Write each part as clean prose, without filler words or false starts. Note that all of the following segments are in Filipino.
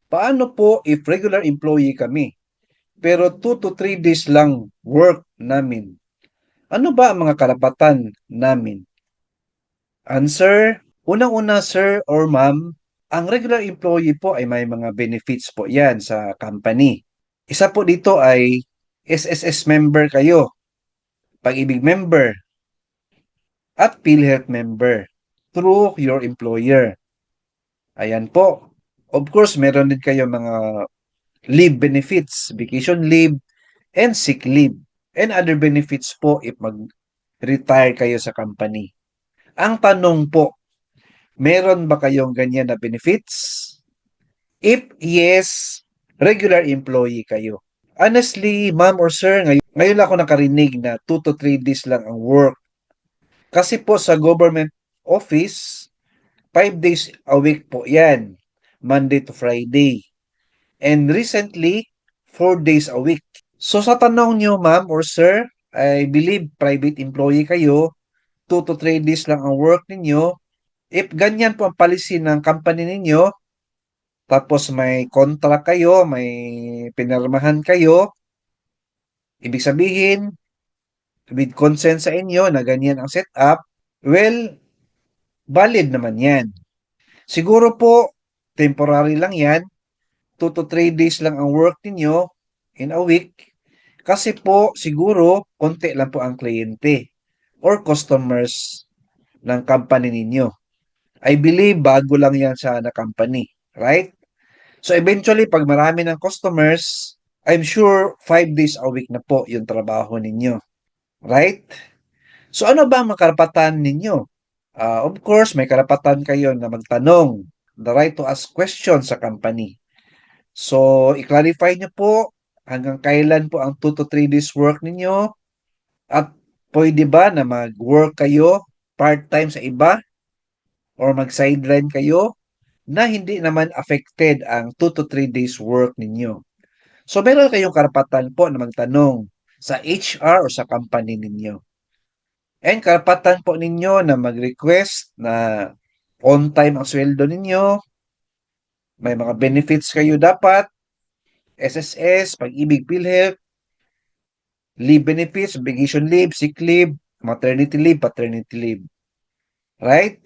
Paano po if regular employee kami, pero 2 to 3 days lang work namin? Ano ba ang mga karapatan namin? Answer, unang-una sir or ma'am, ang regular employee po ay may mga benefits po yan sa company. Isa po dito ay SSS member kayo, Pag-ibig member, at PhilHealth member through your employer. Ayan po. Of course, meron din kayo mga leave benefits, vacation leave, and sick leave, and other benefits po if mag-retire kayo sa company. Ang tanong po, meron ba kayong ganyan na benefits? If yes, regular employee kayo. Honestly, ma'am or sir, ngayon lang ako nakarinig na 2 to 3 days lang ang work. Kasi po sa government office, 5 days a week po yan. Monday to Friday. And recently, 4 days a week. So sa tanong nyo, ma'am or sir, I believe private employee kayo, 2 to 3 days lang ang work ninyo. If ganyan po ang policy ng company ninyo, tapos may contract kayo, may pinirmahan kayo, ibig sabihin, with consent sa inyo na ganyan ang setup, well, valid naman yan. Siguro po, temporary lang yan, 2 to 3 days lang ang work ninyo in a week, kasi po siguro konti lang po ang kliyente or customers ng company ninyo. I believe bago lang yan sa na company, right? So eventually, pag marami ng customers, I'm sure 5 days a week na po yung trabaho ninyo, right? So ano ba ang mga karapatan ninyo? Of course, may karapatan kayo na magtanong, the right to ask questions sa company. So, i-clarify nyo po hanggang kailan po ang 2 to 3 days work ninyo at pwede ba na mag-work kayo part-time sa iba or mag-sideline kayo na hindi naman affected ang 2 to 3 days work ninyo. So, meron kayong karapatan po na magtanong sa HR o sa company ninyo. And karapatan po ninyo na mag-request na on time ang sweldo ninyo, may mga benefits kayo dapat, SSS, Pag-ibig PhilHealth, leave benefits, vacation leave, sick leave, maternity leave, paternity leave. Right?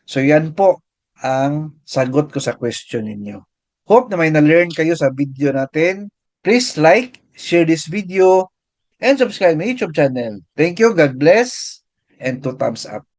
So yan po ang sagot ko sa question ninyo. Hope na may na-learn kayo sa video natin. Please like, share this video, and subscribe my YouTube channel. Thank you, God bless, and 2 thumbs up.